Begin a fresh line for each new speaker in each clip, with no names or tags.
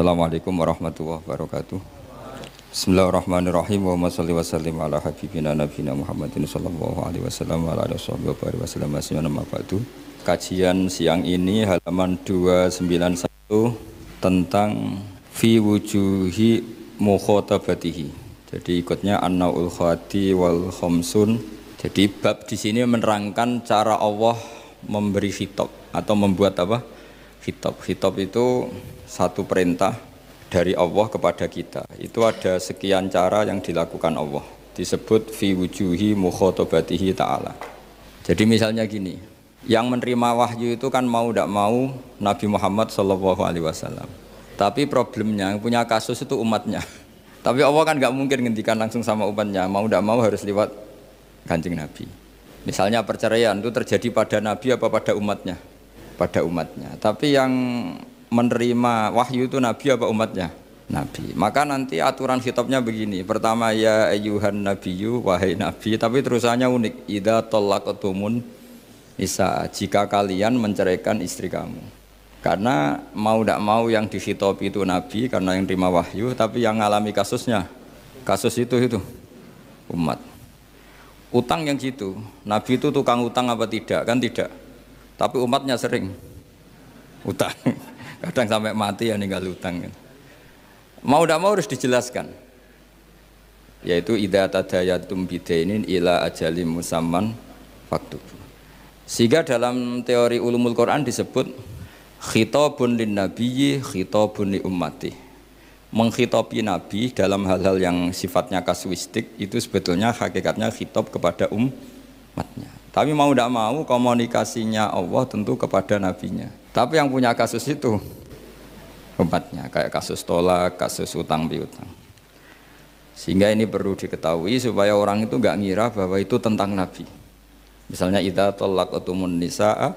Assalamualaikum warahmatullahi wabarakatuh. Bismillahirrahmanirrahim. Wa shalli wa sallim ala habibina nabiyina Muhammadin sallallahu alaihi wasallam wa ala alihi wasallam. Kajian siang ini halaman 291 tentang fi wujuhi mukhatabatihi. Jadi ikutnya an-naul khati wal khamsun. Jadi bab di sini menerangkan cara Allah memberi khitab atau membuat apa? Khitab. Khitab itu satu perintah dari Allah kepada kita. Itu ada sekian cara yang dilakukan Allah. Disebut fi wujuhi mukhatabatihi ta'ala. Jadi misalnya gini, yang menerima wahyu itu kan mau tidak mau Nabi Muhammad SAW. Tapi problemnya yang punya kasus itu umatnya. Tapi Allah kan nggak mungkin ngendikan langsung sama umatnya. Mau tidak mau harus lewat Kanjeng Nabi. Misalnya perceraian itu terjadi pada Nabi apa pada umatnya? Pada umatnya. Tapi yang menerima wahyu itu Nabi apa umatnya? Nabi. Maka nanti aturan khitabnya begini. Pertama ya ayyuhan nabiyyu, wahai Nabi. Tapi terusannya unik. Idza talaqtumun nisa, jika kalian menceraikan istri kamu. Karena mau tidak mau yang dikhitabi itu Nabi karena yang terima wahyu. Tapi yang mengalami kasusnya, kasus itu umat. Utang yang gitu, Nabi itu tukang utang apa tidak? Kan tidak. Tapi umatnya sering utang. Kadang sampai mati ya ninggal utang. Mau tidak mau harus dijelaskan. Yaitu idza tadayatum bidainin ila ajalim musamman faktubu. Sehingga dalam teori ulumul Quran disebut khitabun lin nabiyyi khitabun li ummati. Menghitopi Nabi dalam hal-hal yang sifatnya kasuistik itu sebetulnya hakikatnya khitab kepada umatnya. Tapi mau tidak mau komunikasinya Allah tentu kepada nabinya. Tapi yang punya kasus itu umatnya, kayak kasus tolak, kasus utang piutang. Sehingga ini perlu diketahui supaya orang itu nggak ngira bahwa itu tentang Nabi. Misalnya idza talaqtumun nisaa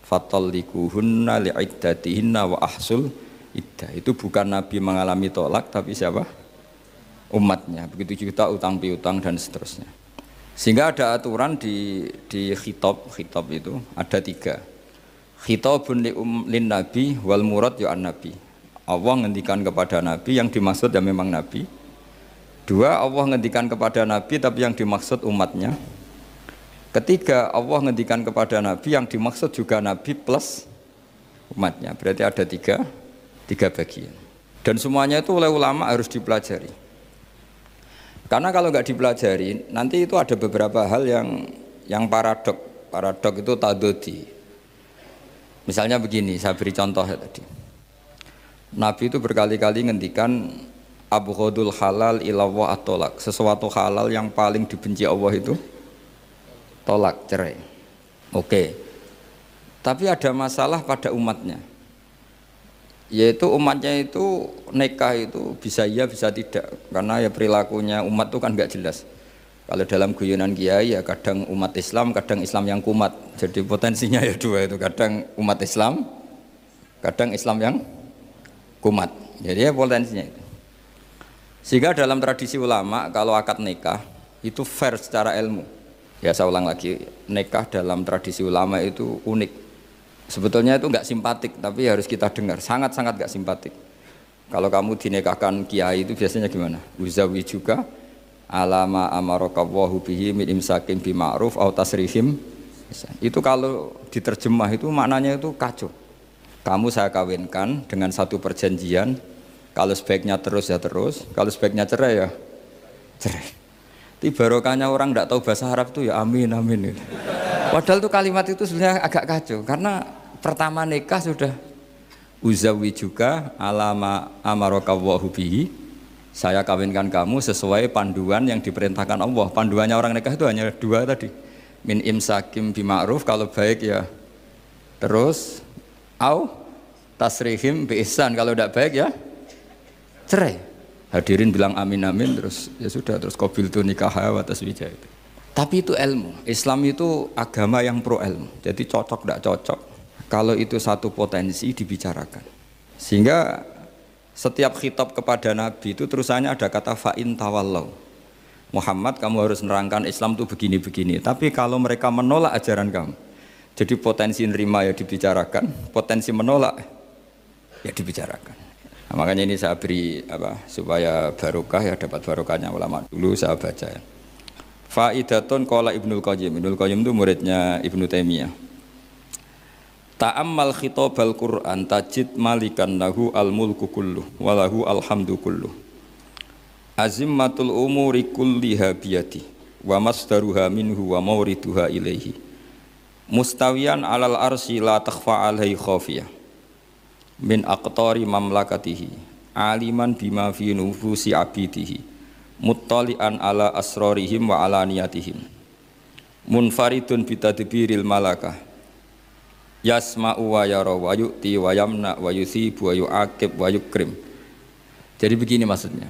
fatallikuhunna li'iddatihinna wa ahsul iddah. Itu bukan Nabi mengalami tolak tapi siapa? Umatnya. Begitu juga utang piutang dan seterusnya. Sehingga ada aturan di khitab itu ada 3. Khitabun lin nabi wal murad ya an nabi. Allah ngendikan kepada nabi, yang dimaksud ya memang nabi. 2, Allah ngendikan kepada nabi tapi yang dimaksud umatnya. 3, Allah ngendikan kepada nabi yang dimaksud juga nabi plus umatnya. Berarti ada 3 bagian. Dan semuanya itu oleh ulama harus dipelajari. Karena kalau nggak dipelajari, nanti itu ada beberapa hal yang paradok. Paradok itu tadodi. Misalnya begini, saya beri contoh ya tadi. Nabi itu berkali-kali ngendikan abghadul halal ilawah at-tolak. Sesuatu halal yang paling dibenci Allah itu tolak, cerai. Oke. Tapi ada masalah pada umatnya. Yaitu umatnya itu nikah itu bisa iya bisa tidak, karena ya perilakunya umat itu kan nggak jelas. Kalau dalam guyonan kiai ya kadang umat Islam, kadang Islam yang kumat. Jadi potensinya ya 2 itu, kadang umat Islam, kadang Islam yang kumat. Jadi ya potensinya itu. Sehingga dalam tradisi ulama kalau akad nikah itu fair secara ilmu. Ya saya ulang lagi, nikah dalam tradisi ulama itu unik. Sebetulnya itu enggak simpatik, tapi harus kita dengar. Sangat-sangat enggak simpatik. Kalau kamu dinikahkan kiai itu biasanya gimana? Uzawi juga alama amarakawahu bihi min imsakin bima'ruf au tasrihim. Itu kalau diterjemah itu maknanya itu kacau. Kamu saya kawinkan dengan satu perjanjian. Kalau sebaiknya terus ya terus, kalau sebaiknya cerai ya cerai. Itu barokahnya orang enggak tahu bahasa Arab itu ya amin amin. Padahal itu kalimat itu sebenarnya agak kacau karena pertama nikah sudah uzawi juga alama amarakawahu bihi, saya kawinkan kamu sesuai panduan yang diperintahkan Allah. Panduannya orang nikah itu hanya 2 tadi, min imsakim bima'ruf, kalau baik ya terus, au tasrihim bi ihsan, kalau tidak baik ya cerai. Hadirin bilang amin amin, terus ya sudah, terus qabiltu nikaha wa taswijah itu. Tapi itu ilmu. Islam itu agama yang pro ilmu. Jadi cocok tidak cocok, kalau itu satu potensi dibicarakan. Sehingga setiap khitab kepada Nabi itu terusannya ada kata fa'in tawallau. Muhammad, kamu harus nerangkan Islam itu begini-begini. Tapi kalau mereka menolak ajaran kamu, jadi potensi nerima ya dibicarakan, potensi menolak ya dibicarakan. Nah, makanya ini saya beri supaya barokah ya, dapat barokahnya ulama dulu saya baca ya. Faidatun qala Ibnul Qayyim. Ibnul Qayyim itu muridnya Ibnu Taimiyah. Ta'ammal khitabal Qur'an tajid malikan lahu al-mulku kulluh wa lahu alhamdu kulluh. Azimmatul umuri kulliha biyadi wa masdaruha minhu wa mawriduha ilaihi. Mustawiyan alal arsy la takhfa alaihi khafiyah. Min aqtari mamlakatihi aliman bima fi nufusi abidihi muttali'an ala asrarihim wa ala niyatihim munfaridun bitadbiril malakah yasma'u wa yara wa yu'ti wa yamna wa yusibu wa yu'aqib wa yukrim. Jadi begini maksudnya,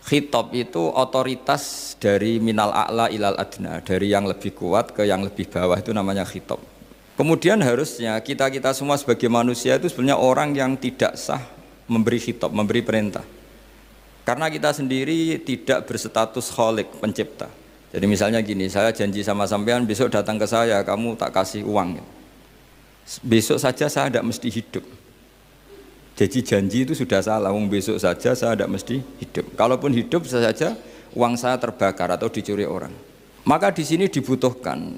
khitab itu otoritas dari minal a'la ilal adna, dari yang lebih kuat ke yang lebih bawah, itu namanya khitab. Kemudian harusnya kita semua sebagai manusia itu sebenarnya orang yang tidak sah memberi khitab, memberi perintah. Karena kita sendiri tidak berstatus khalik, pencipta. Jadi misalnya gini, saya janji sama sampean besok datang ke saya, kamu tak kasih uang. Besok saja saya tidak mesti hidup. Jadi janji itu sudah salah, besok saja saya tidak mesti hidup. Kalaupun hidup saja uang saya terbakar atau dicuri orang. Maka di sini dibutuhkan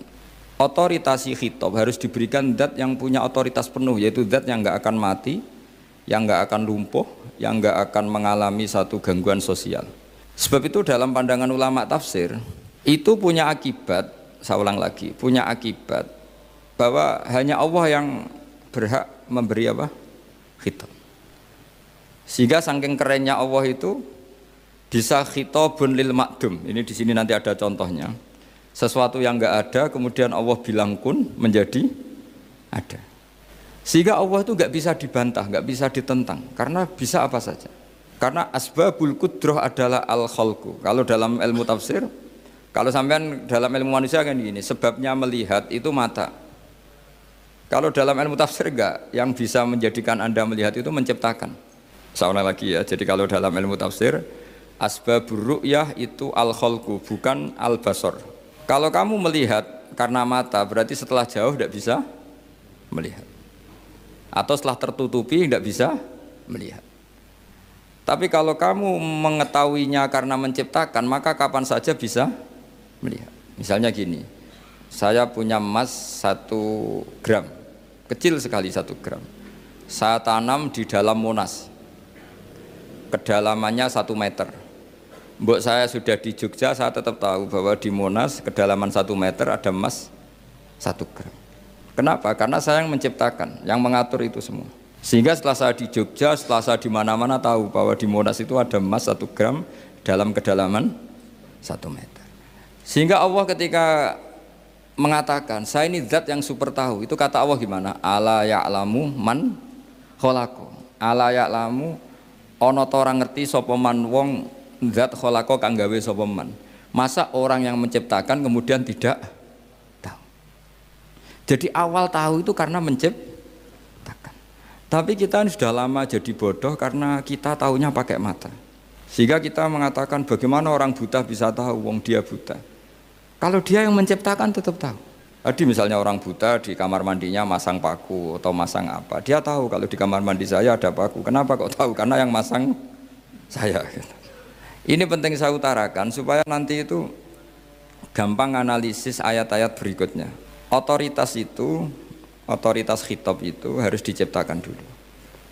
otoritasi khitab, harus diberikan zat yang punya otoritas penuh, yaitu zat yang nggak akan mati, yang nggak akan lumpuh, yang nggak akan mengalami satu gangguan sosial. Sebab itu dalam pandangan ulama tafsir itu punya akibat, saya ulang lagi, punya akibat bahwa hanya Allah yang berhak memberi khitab. Sehingga saking kerennya Allah itu bisa khitabun lil ma'dum. Ini di sini nanti ada contohnya. Sesuatu yang enggak ada kemudian Allah bilang kun menjadi ada. Sehingga Allah itu enggak bisa dibantah, enggak bisa ditentang, karena bisa apa saja. Karena asbabul qudrah adalah al-khalqu. Kalau dalam ilmu tafsir, kalau sampean dalam ilmu manusia kan gini, sebabnya melihat itu mata. Kalau dalam ilmu tafsir enggak, yang bisa menjadikan Anda melihat itu menciptakan. Saya ulang lagi ya. Jadi kalau dalam ilmu tafsir, asbabur ru'yah itu al-khalqu, bukan al-basar. Kalau kamu melihat karena mata, berarti setelah jauh tidak bisa melihat. Atau setelah tertutupi tidak bisa melihat. Tapi kalau kamu mengetahuinya karena menciptakan, maka kapan saja bisa melihat. Misalnya gini, saya punya emas 1 gram, kecil sekali 1 gram. Saya tanam di dalam Monas, kedalamannya 1 meter. Mbok saya sudah di Jogja, saya tetap tahu bahwa di Monas kedalaman 1 meter ada emas 1 gram. Kenapa? Karena saya yang menciptakan, yang mengatur itu semua. Sehingga setelah saya di Jogja, setelah saya di mana-mana tahu bahwa di Monas itu ada emas 1 gram dalam kedalaman 1 meter. Sehingga Allah ketika mengatakan, saya ini zat yang super tahu, itu kata Allah gimana? Ala ya'lamu man khalaqo. Ala ya'lamu ana ta ora ngerti sapa man wong zat khalaqo kang gawe sapa man. Masa orang yang menciptakan kemudian tidak tahu? Jadi awal tahu itu karena menciptakan. Tapi kita sudah lama jadi bodoh karena kita tahunya pakai mata. Sehingga kita mengatakan bagaimana orang buta bisa tahu wong dia buta. Kalau dia yang menciptakan tetap tahu. Tadi misalnya orang buta di kamar mandinya masang paku atau masang apa, dia tahu kalau di kamar mandi saya ada paku. Kenapa kok tahu? Karena yang masang saya. Ini penting saya utarakan supaya nanti itu gampang analisis ayat-ayat berikutnya. Otoritas itu, otoritas khitab itu harus diciptakan dulu.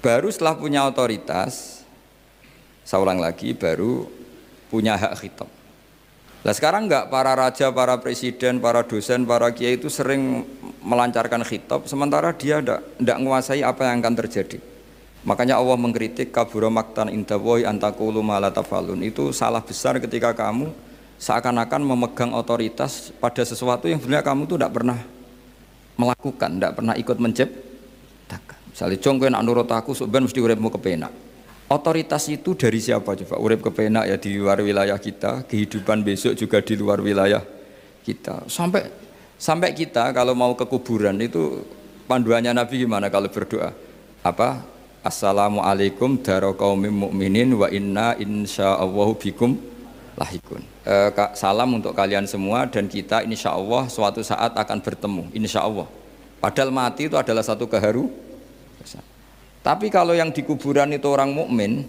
Baru setelah punya otoritas, saya ulang lagi, baru punya hak khitab. Nah sekarang enggak, para raja, para presiden, para dosen, para kiai itu sering melancarkan khitab, sementara dia enggak menguasai apa yang akan terjadi. Makanya Allah mengkritik kabura maktan indallahi antaqulu ma la tafalun. Itu salah besar ketika kamu seakan-akan memegang otoritas pada sesuatu yang sebenarnya kamu tuh enggak pernah melakukan, enggak pernah ikut menciptakan. Misalnya jong kowe nak nurut aku sok ben mesti uripmu kepenak. Otoritas itu dari siapa coba? Urip kepenak ya di luar wilayah kita, kehidupan besok juga di luar wilayah kita. Sampai kita kalau mau ke kuburan itu panduannya Nabi gimana kalau berdoa? Apa? Assalamualaikum daraqaumim mu'minin wa inna insyaallahu bikum lahikun. Salam untuk kalian semua dan kita insyaallah suatu saat akan bertemu, insyaallah. Padahal mati itu adalah satu keharusan. Tapi kalau yang di kuburan itu orang mukmin,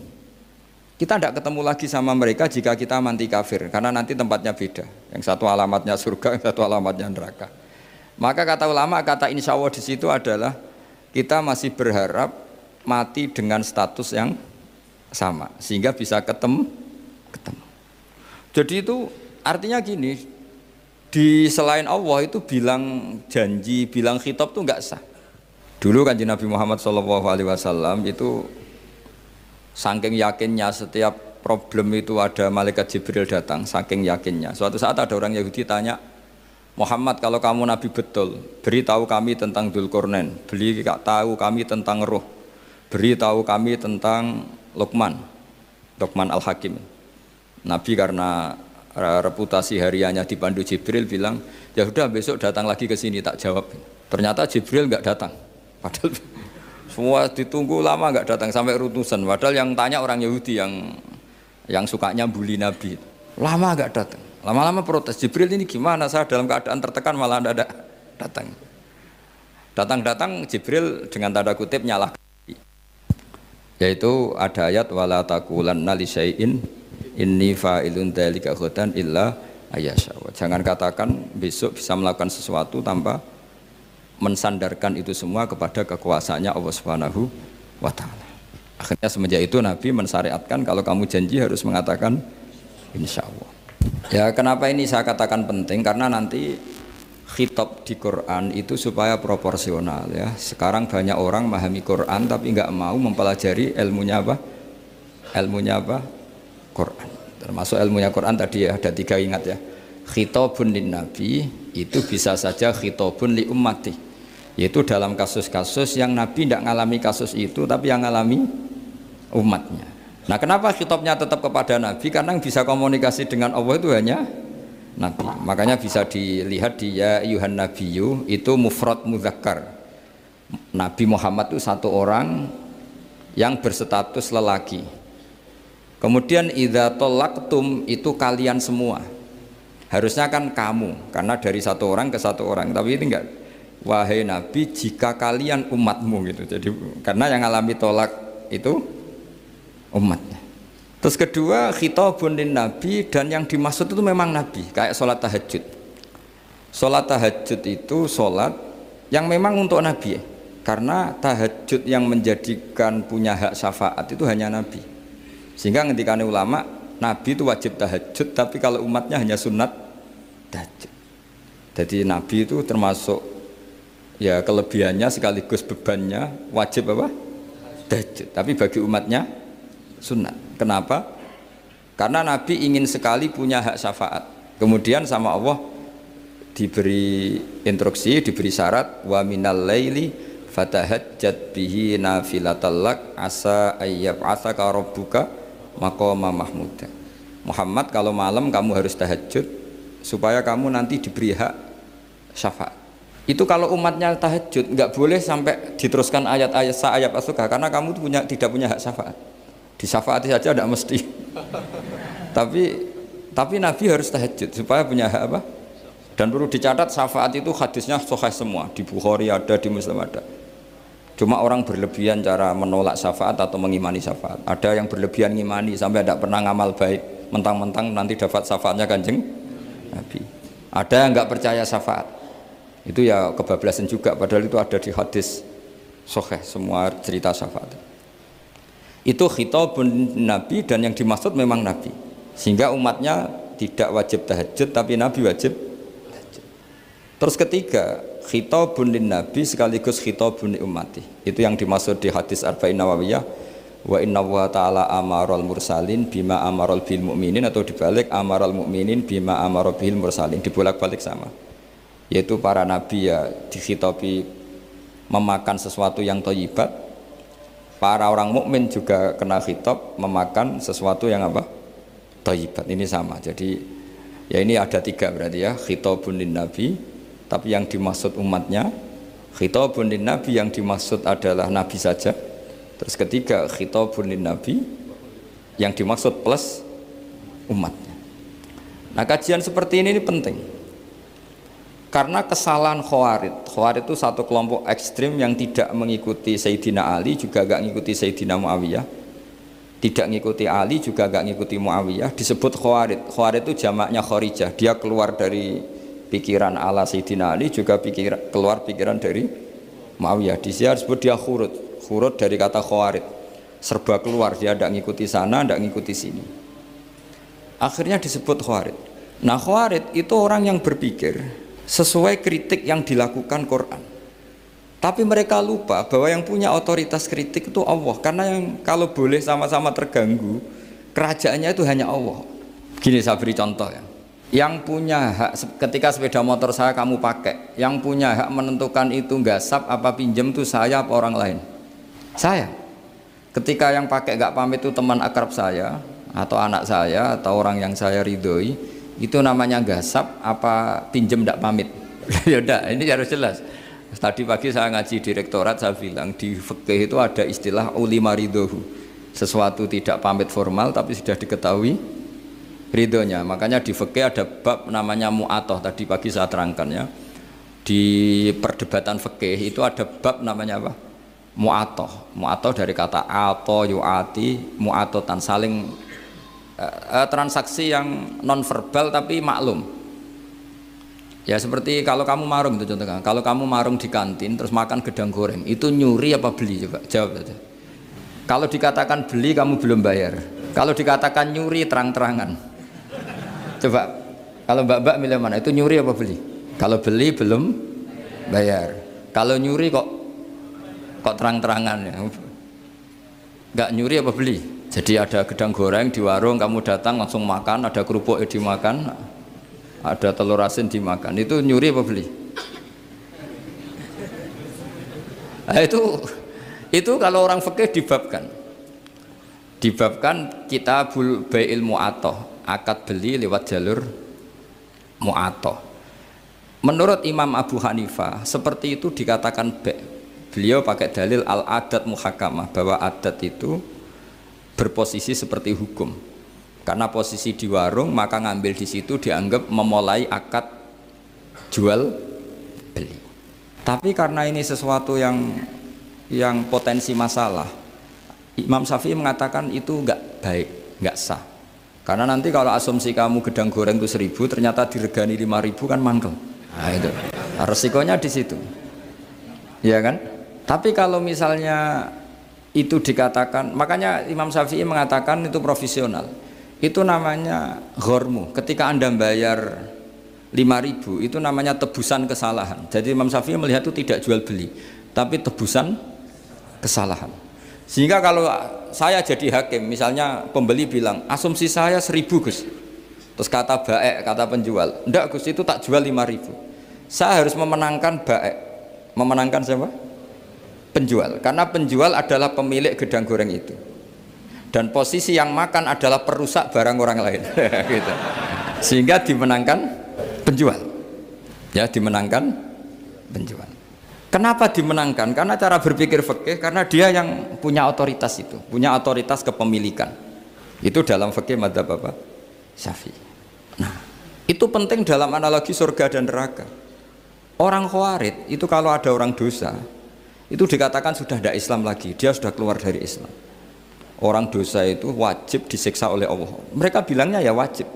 kita tidak ketemu lagi sama mereka jika kita mati kafir, karena nanti tempatnya beda. Yang satu alamatnya surga, yang satu alamatnya neraka. Maka kata ulama, kata insya Allah di situ adalah kita masih berharap mati dengan status yang sama, sehingga bisa ketemu. Jadi itu artinya gini, di selain Allah itu bilang janji, bilang khitab itu nggak sah. Dulu Kanjeng Nabi Muhammad SAW itu saking yakinnya setiap problem itu ada malaikat Jibril datang, saking yakinnya. Suatu saat ada orang Yahudi tanya, Muhammad kalau kamu Nabi betul, beritahu kami tentang Dzulqarnain, beritahu kami tentang Ruh, beritahu kami tentang Luqman Al-Hakim. Nabi karena reputasi hariannya dipandu Jibril bilang, ya udah besok datang lagi ke sini tak jawab. Ternyata Jibril nggak datang. Padahal semua ditunggu lama nggak datang sampai utusan. Padahal yang tanya orang Yahudi yang sukanya bully Nabi. Lama nggak datang. Lama-lama protes. Jibril ini gimana? Saya dalam keadaan tertekan malah tidak datang. Datang Jibril dengan tanda kutip nyalahkan. Yaitu ada ayat wala taqulanna li syai'in inni fa'ilun dzalika ghadan illa ayyasha. Jangan katakan besok bisa melakukan sesuatu tanpa mensandarkan itu semua kepada kekuasaannya Allah Subhanahu wa taala. Akhirnya semenjak itu Nabi mensyariatkan kalau kamu janji harus mengatakan insya Allah. Ya kenapa ini saya katakan penting, karena nanti khitab di Quran itu supaya proporsional ya. Sekarang banyak orang memahami Quran tapi nggak mau mempelajari ilmunya apa? Quran. Termasuk ilmunya Quran tadi ya, ada 3 ingat ya. Khitabun lin nabi itu bisa saja khitabun li ummati, yaitu dalam kasus-kasus yang Nabi tidak ngalami kasus itu tapi yang ngalami umatnya. Nah kenapa khitabnya tetap kepada Nabi? Karena yang bisa komunikasi dengan Allah itu hanya Nabi. Makanya bisa dilihat di ya ayyuhan nabiyyu itu mufrad mudzakkar. Nabi Muhammad itu satu orang yang berstatus lelaki. Kemudian idza talaqtum itu kalian semua. Harusnya kan kamu, karena dari satu orang ke satu orang. Tapi ini enggak. Wahai Nabi, jika kalian umatmu gitu. Jadi karena yang alami tolak itu umatnya. Terus kedua, khitabun lin nabi, dan yang dimaksud itu memang Nabi, kayak sholat tahajud. Sholat tahajud itu sholat yang memang untuk Nabi ya. Karena tahajud yang menjadikan punya hak syafaat itu hanya Nabi. Sehingga ngendikane ulama, Nabi itu wajib tahajud, tapi kalau umatnya hanya sunat tahajud. Jadi Nabi itu termasuk ya kelebihannya sekaligus bebannya wajib apa? Tahajud. Tapi bagi umatnya sunat. Kenapa? Karena Nabi ingin sekali punya hak syafaat. Kemudian sama Allah diberi instruksi, diberi syarat wa minal laili fatahajjat bihi nafilatal lak asa ayyab'atsaka rabbuka maqama mahmuda. Muhammad kalau malam kamu harus tahajud supaya kamu nanti diberi hak syafaat. Itu kalau umatnya tahajud nggak boleh sampai diteruskan ayat-ayat ayat asuka, karena kamu tidak punya hak syafaat. Disyafaati saja tidak mesti. tapi Nabi harus tahajud supaya punya hak apa? Dan perlu dicatat syafaat itu hadisnya sahih semua, di Bukhari ada, di Muslim ada. Cuma orang berlebihan cara menolak syafaat atau mengimani syafaat. Ada yang berlebihan ngimani sampai tidak pernah ngamal baik, mentang-mentang nanti dapat syafaatnya Kanjeng Nabi. Ada yang nggak percaya syafaat, itu ya kebablasan juga, padahal itu ada di hadis sahih semua cerita syafaat. Itu khitabun Nabi, dan yang dimaksud memang Nabi, sehingga umatnya tidak wajib tahajud tapi Nabi wajib tahajud. Terus ketiga, khitabun lin nabi sekaligus khitabun li ummati. Itu yang dimaksud di hadis Arba'in Nawawiyah, wa inna wa ta'ala amaral mursalin bima amaral bil mu'minin, atau dibalik amaral mu'minin bima amaral bil mursalin, dibolak-balik sama. Yaitu para nabi ya dikhitabi memakan sesuatu yang thayyibat. Para orang mukmin juga kena khitab memakan sesuatu yang apa? Thayyibat. Ini sama. Jadi ya ini ada 3 berarti ya, khitabun lin nabi, tapi yang dimaksud umatnya. Khitabun lin nabi yang dimaksud adalah Nabi saja. Terus ketiga, khitabun lin nabi yang dimaksud plus umatnya. Nah kajian seperti ini penting, Karena kesalahan Khawarij. Khawarij itu satu kelompok ekstrim yang tidak mengikuti Sayyidina Ali, juga gak ngikuti Sayyidina Muawiyah. Tidak ngikuti Ali, juga gak ngikuti Muawiyah. Disebut Khawarij. Khawarij itu jamaknya Kharijah. Dia keluar dari pikiran ala Sayyidina Ali, juga keluar pikiran dari Muawiyah. Di sini disebut dia khurut. Khurut dari kata Khawarij. Serba keluar, dia tidak ngikuti sana, tidak ngikuti sini. Akhirnya disebut Khawarij. Nah, Khawarij itu orang yang berpikir sesuai kritik yang dilakukan Quran. Tapi mereka lupa bahwa yang punya otoritas kritik itu Allah. Karena yang kalau boleh sama-sama terganggu, kerajaannya itu hanya Allah. Gini saya beri contoh ya. Yang punya hak ketika sepeda motor saya kamu pakai, yang punya hak menentukan itu gasap apa pinjam itu saya apa orang lain? Saya. Ketika yang pakai gak pamit itu teman akrab saya atau anak saya atau orang yang saya ridhoi, itu namanya gasap apa pinjem tidak pamit? Ya udah, ini harus jelas. Tadi pagi saya ngaji direktorat, saya bilang di fikih itu ada istilah ulima ridhohu, sesuatu tidak pamit formal tapi sudah diketahui ridhonya. Makanya di fikih ada bab namanya mu'atoh, tadi pagi saya terangkan ya. Di perdebatan fikih itu ada bab namanya apa? Mu'atoh. Mu'atoh dari kata ato yu'ati, mu'atotan, saling transaksi yang non verbal tapi maklum. Ya seperti kalau kamu marung itu contohnya. Kalau kamu marung di kantin terus makan gedang goreng, itu nyuri apa beli? Coba jawab saja. Kalau dikatakan beli kamu belum bayar. Kalau dikatakan nyuri terang-terangan. Coba kalau mbak-mbak milih mana? Itu nyuri apa beli? Kalau beli belum bayar. Kalau nyuri kok terang-terangan ya. Enggak nyuri apa beli? Jadi ada gedang goreng di warung, kamu datang langsung makan, ada kerupuk dimakan, ada telur asin dimakan. Itu nyuri apa beli? Nah, itu kalau orang fikih dibabkan kitabul bai'il mu'atoh, akad beli lewat jalur mu'atoh. Menurut Imam Abu Hanifah seperti itu dikatakan beliau pakai dalil al-adat muhakamah, bahwa adat itu berposisi seperti hukum. Karena posisi di warung, maka ngambil di situ dianggap memulai akad jual beli. Tapi karena ini sesuatu yang potensi masalah, Imam Syafi'i mengatakan itu enggak baik, enggak sah. Karena nanti kalau asumsi kamu gedang goreng itu 1000, ternyata diregani 5000 kan mangkel. Nah itu, resikonya di situ. Ya kan? Tapi kalau misalnya itu dikatakan, makanya Imam Syafi'i mengatakan itu profesional. Itu namanya ghormu. Ketika Anda bayar 5000, itu namanya tebusan kesalahan. Jadi Imam Syafi'i melihat itu tidak jual beli, tapi tebusan kesalahan. Sehingga kalau saya jadi hakim, misalnya pembeli bilang asumsi saya 1000 Gus, terus kata baek, kata penjual, enggak Gus itu tak jual 5000, saya harus memenangkan baek. Memenangkan siapa? Penjual, karena penjual adalah pemilik gedang goreng itu, dan posisi yang makan adalah perusak barang orang lain. Gitu. Sehingga dimenangkan penjual, ya dimenangkan penjual. Kenapa dimenangkan? Karena cara berpikir fikih, karena dia yang punya otoritas itu, punya otoritas kepemilikan. Itu dalam fikih madzhab apa? Syafi'i. Nah, itu penting dalam analogi surga dan neraka. Orang Khawarij itu kalau ada orang dosa, itu dikatakan sudah tidak Islam lagi, dia sudah keluar dari Islam. Orang dosa itu wajib disiksa oleh Allah. Mereka bilangnya ya wajib.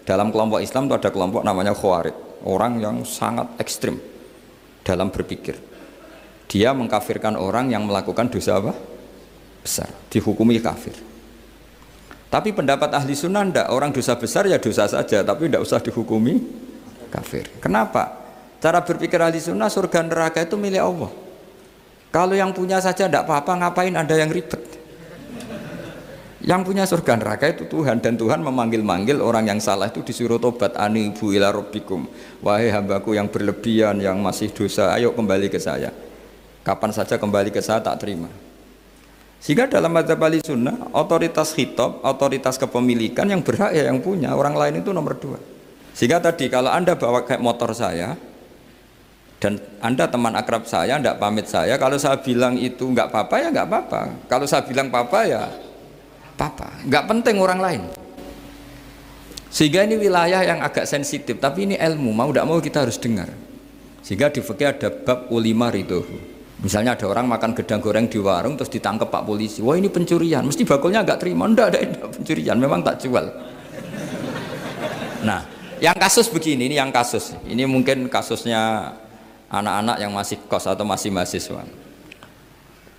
Dalam kelompok Islam itu ada kelompok namanya Khawarij, orang yang sangat ekstrim dalam berpikir. Dia mengkafirkan orang yang melakukan dosa apa? Besar, dihukumi kafir. Tapi pendapat ahli sunnah enggak, orang dosa besar ya dosa saja, tapi tidak usah dihukumi kafir. Kenapa? Cara berpikir ahli sunnah, surga neraka itu milik Allah. Kalau yang punya saja tidak apa-apa, ngapain ada yang ribet? Yang punya surga neraka itu Tuhan, dan Tuhan memanggil-manggil orang yang salah itu disuruh tobat, anibu ila rabbikum, wahai hambaku yang berlebihan, yang masih dosa, ayo kembali ke saya. Kapan saja kembali ke saya tak terima. Sehingga dalam madzhab ahli sunnah, otoritas khitab, otoritas kepemilikan yang berhak ya yang punya, orang lain itu nomor 2. Sehingga tadi kalau Anda bawa kayak motor saya, dan Anda teman akrab saya, tidak pamit saya, kalau saya bilang itu nggak apa-apa ya nggak apa-apa, kalau saya bilang apa-apa ya apa-apa, nggak penting orang lain. Sehingga ini wilayah yang agak sensitif, tapi ini ilmu, mau tidak mau kita harus dengar. Sehingga di fikih ada bab ulima ridhohu. Misalnya ada orang makan gedang goreng di warung terus ditangkap Pak polisi, wah ini pencurian, mesti bakulnya nggak terima, enggak pencurian, memang tak jual. Nah, yang kasus begini, ini yang kasus, ini mungkin kasusnya anak-anak yang masih kos atau masih mahasiswa.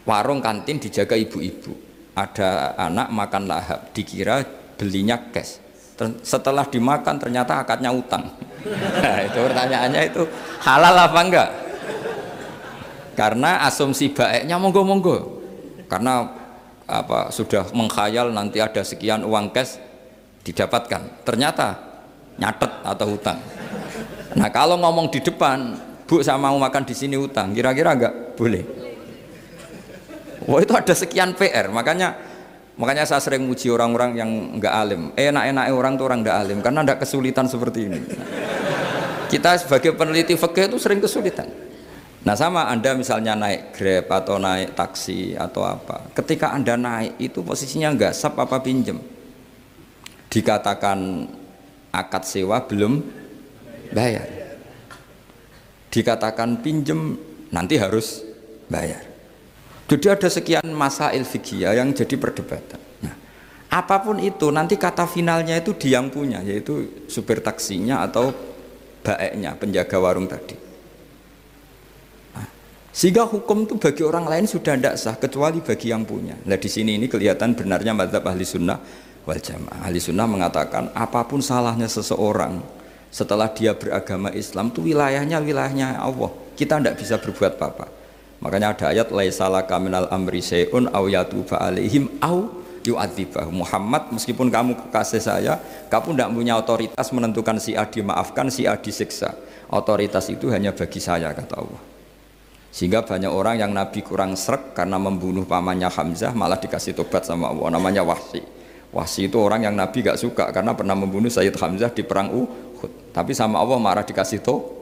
Warung kantin dijaga ibu-ibu, ada anak makan lahap, dikira belinya cash. Setelah dimakan ternyata akadnya utang. Nah, itu pertanyaannya itu halal apa enggak? Karena asumsi baiknya monggo-monggo. Karena apa sudah mengkhayal nanti ada sekian uang cash didapatkan. Ternyata nyatet atau hutang. Nah, kalau ngomong di depan, Bu saya mau makan di sini hutang, kira-kira enggak boleh. Wah, itu ada sekian PR, makanya saya sering muji orang-orang yang enggak alim. Enak-enak orang tuh orang enggak alim karena enggak kesulitan seperti ini. Kita sebagai peneliti fikih itu sering kesulitan. Nah, sama Anda misalnya naik Grab atau naik taksi atau apa. Ketika Anda naik itu posisinya gasap apa pinjem. Dikatakan akad sewa belum bayar. Dikatakan pinjem nanti harus bayar. Jadi ada sekian masail fikih yang jadi perdebatan. Nah, apapun itu nanti kata finalnya itu dia yang punya, yaitu supir taksinya atau baeknya, penjaga warung tadi. Nah, sehingga hukum itu bagi orang lain sudah tidak sah kecuali bagi yang punya. Nah, di sini ini kelihatan benarnya mazhab ahli sunnah wal jamaah. Ahli sunnah mengatakan apapun salahnya seseorang setelah dia beragama Islam itu wilayahnya Allah. Kita tidak bisa berbuat apa-apa. Makanya ada ayat laisalaka minal amri syai'un aw yatuba alaihim aw yu'adzibah. Muhammad, meskipun kamu kekasih saya, kamu tidak punya otoritas menentukan si A dimaafkan, si A disiksa. Otoritas itu hanya bagi saya, kata Allah. Sehingga banyak orang yang Nabi kurang srek karena membunuh pamannya Hamzah malah dikasih tobat sama Allah, namanya Wahsy. Wahsy itu orang yang Nabi gak suka karena pernah membunuh Sayyid Hamzah di perang Uhud. Tapi sama Allah marah dikasih tobat.